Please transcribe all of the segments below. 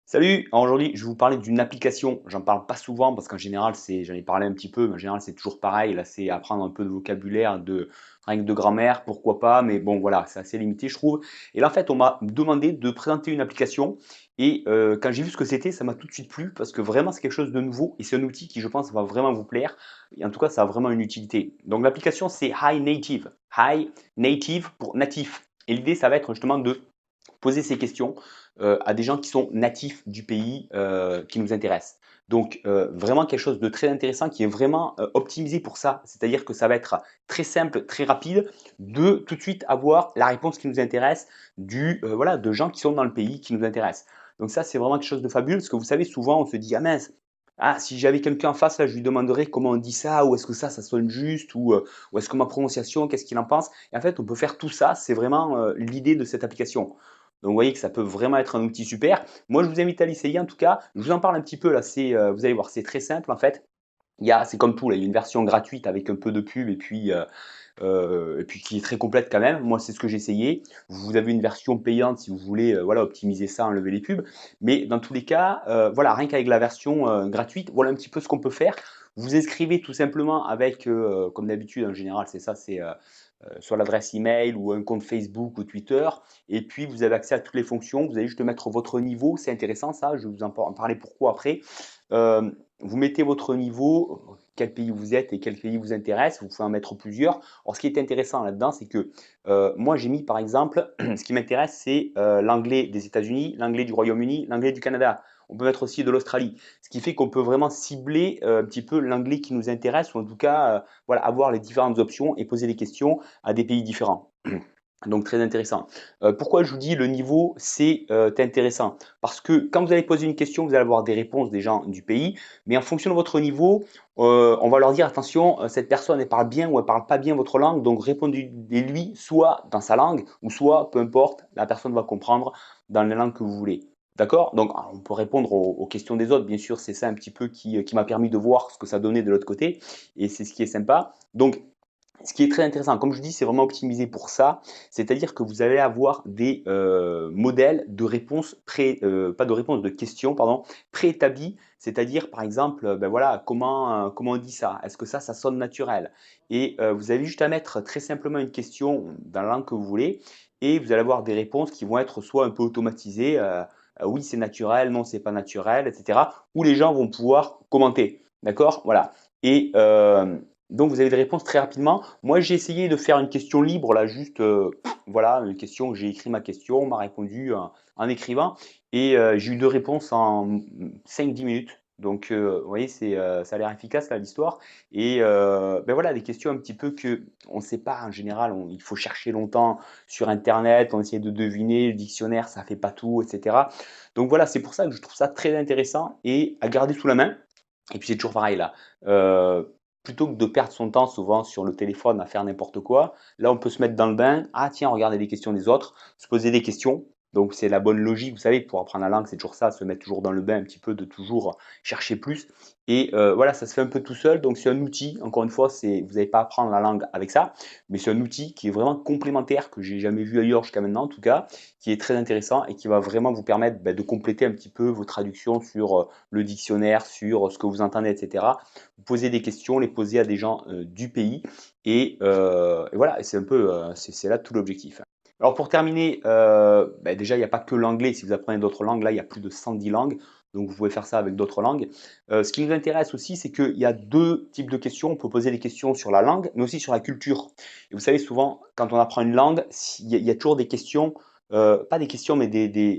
Salut! Alors aujourd'hui, je vais vous parler d'une application. J'en parle pas souvent parce qu'en général, j'en ai parlé un petit peu, mais en général, c'est toujours pareil. Là, c'est apprendre un peu de vocabulaire, de règles de grammaire, pourquoi pas, mais bon, voilà, c'est assez limité, je trouve. Et là, en fait, on m'a demandé de présenter une application et quand j'ai vu ce que c'était, ça m'a tout de suite plu parce que vraiment, c'est quelque chose de nouveau et c'est un outil qui, je pense, va vraiment vous plaire. Et en tout cas, ça a vraiment une utilité. Donc, l'application, c'est Hi Native. Hi Native pour natif. Et l'idée, ça va être justement de poser ces questions à des gens qui sont natifs du pays qui nous intéresse. Donc vraiment quelque chose de très intéressant qui est vraiment optimisé pour ça. C'est-à-dire que ça va être très simple, très rapide de tout de suite avoir la réponse qui nous intéresse voilà, de gens qui sont dans le pays qui nous intéressent. Donc ça, c'est vraiment quelque chose de fabuleux parce que vous savez, souvent, on se dit, ah mince, ah, si j'avais quelqu'un en face, là, je lui demanderais comment on dit ça, ou est-ce que ça sonne juste, ou est-ce que ma prononciation, qu'est-ce qu'il en pense. Et en fait, on peut faire tout ça, c'est vraiment l'idée de cette application. Donc vous voyez que ça peut vraiment être un outil super. Moi, je vous invite à l'essayer en tout cas. Je vous en parle un petit peu là, vous allez voir, c'est très simple en fait. C'est comme tout, là, il y a une version gratuite avec un peu de pub et puis qui est très complète quand même. Moi, c'est ce que j'ai essayé. Vous avez une version payante si vous voulez voilà, optimiser ça, enlever les pubs. Mais dans tous les cas, voilà, rien qu'avec la version gratuite, voilà un petit peu ce qu'on peut faire. Vous inscrivez tout simplement avec, comme d'habitude en général, c'est ça, c'est soit l'adresse email ou un compte Facebook ou Twitter. Et puis, vous avez accès à toutes les fonctions. Vous allez juste mettre votre niveau. C'est intéressant ça. Je vais vous en parler pourquoi après. Vous mettez votre niveau, quel pays vous êtes et quel pays vous intéresse. Vous pouvez en mettre plusieurs. Alors, ce qui est intéressant là-dedans, c'est que moi, j'ai mis par exemple, ce qui m'intéresse, c'est l'anglais des États-Unis, l'anglais du Royaume-Uni, l'anglais du Canada. On peut mettre aussi de l'Australie. Ce qui fait qu'on peut vraiment cibler un petit peu l'anglais qui nous intéresse, ou en tout cas, voilà, avoir les différentes options et poser des questions à des pays différents. Donc très intéressant. Pourquoi je vous dis le niveau, c'est intéressant? Parce que quand vous allez poser une question, vous allez avoir des réponses des gens du pays, mais en fonction de votre niveau, on va leur dire attention, cette personne elle parle bien ou elle parle pas bien votre langue, donc répondez-lui soit dans sa langue ou soit, peu importe, la personne va comprendre dans la langue que vous voulez. D'accord? Donc on peut répondre aux questions des autres, bien sûr, c'est ça un petit peu qui m'a permis de voir ce que ça donnait de l'autre côté, et c'est ce qui est sympa. Donc ce qui est très intéressant, comme je dis, c'est vraiment optimisé pour ça. C'est-à-dire que vous allez avoir des modèles de réponses pas de réponses, de questions, pardon, préétablis. C'est-à-dire, par exemple, ben voilà, comment on dit ça? Est-ce que ça sonne naturel? Et vous avez juste à mettre très simplement une question dans la langue que vous voulez, et vous allez avoir des réponses qui vont être soit un peu automatisées, oui, c'est naturel, non, c'est pas naturel, etc. Où les gens vont pouvoir commenter. D'accord? Voilà. Et donc vous avez des réponses très rapidement. Moi, j'ai essayé de faire une question libre, là, juste, voilà, une question, j'ai écrit ma question, on m'a répondu en écrivant, et j'ai eu 2 réponses en 5-10 minutes. Donc, vous voyez, ça a l'air efficace, là, l'histoire. Et ben voilà, des questions un petit peu que on ne sait pas en général, il faut chercher longtemps sur internet, on essaie de deviner, le dictionnaire, ça fait pas tout, et cetera. Donc voilà, c'est pour ça que je trouve ça très intéressant et à garder sous la main. Et puis c'est toujours pareil là, plutôt que de perdre son temps souvent sur le téléphone à faire n'importe quoi, là on peut se mettre dans le bain, ah tiens, regarder les questions des autres, se poser des questions. Donc c'est la bonne logique, vous savez, pour apprendre la langue, c'est toujours ça, se mettre toujours dans le bain un petit peu, de toujours chercher plus. Et voilà, ça se fait un peu tout seul, donc c'est un outil, encore une fois, vous n'allez pas apprendre la langue avec ça, mais c'est un outil qui est vraiment complémentaire, que j'ai jamais vu ailleurs jusqu'à maintenant en tout cas, qui est très intéressant et qui va vraiment vous permettre de compléter un petit peu vos traductions sur le dictionnaire, sur ce que vous entendez, etc. Vous posez des questions, les posez à des gens du pays et voilà, c'est un peu, c'est là tout l'objectif. Alors pour terminer, déjà il n'y a pas que l'anglais, si vous apprenez d'autres langues, là il y a plus de 110 langues, donc vous pouvez faire ça avec d'autres langues. Ce qui nous intéresse aussi, c'est qu'il y a deux types de questions. On peut poser des questions sur la langue, mais aussi sur la culture. Et vous savez, souvent, quand on apprend une langue, il y a toujours des questions, pas des questions, mais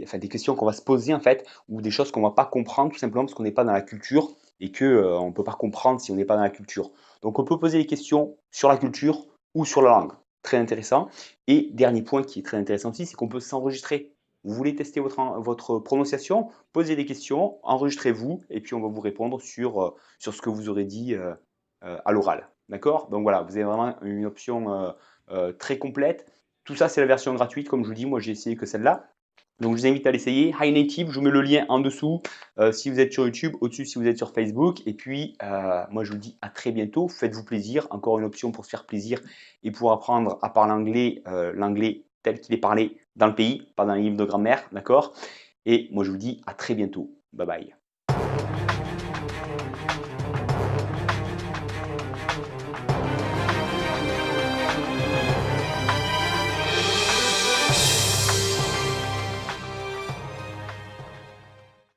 enfin, des questions qu'on va se poser en fait, ou des choses qu'on ne va pas comprendre tout simplement parce qu'on n'est pas dans la culture et qu'on ne peut pas comprendre si on n'est pas dans la culture. Donc on peut poser des questions sur la culture ou sur la langue. Très intéressant. Et dernier point qui est très intéressant aussi, c'est qu'on peut s'enregistrer. Vous voulez tester votre prononciation, posez des questions, enregistrez-vous, et puis on va vous répondre sur ce que vous aurez dit à l'oral. D'accord? Donc voilà, vous avez vraiment une option très complète. Tout ça, c'est la version gratuite. Comme je vous dis, moi, j'ai essayé que celle-là. Donc, je vous invite à l'essayer. Hi Native, je vous mets le lien en dessous si vous êtes sur YouTube, au-dessus si vous êtes sur Facebook. Et puis, moi, je vous dis à très bientôt. Faites-vous plaisir. Encore une option pour se faire plaisir et pour apprendre à parler l'anglais tel qu'il est parlé dans le pays, pas dans les livres de grammaire, d'accord? et moi je vous dis à très bientôt. Bye bye.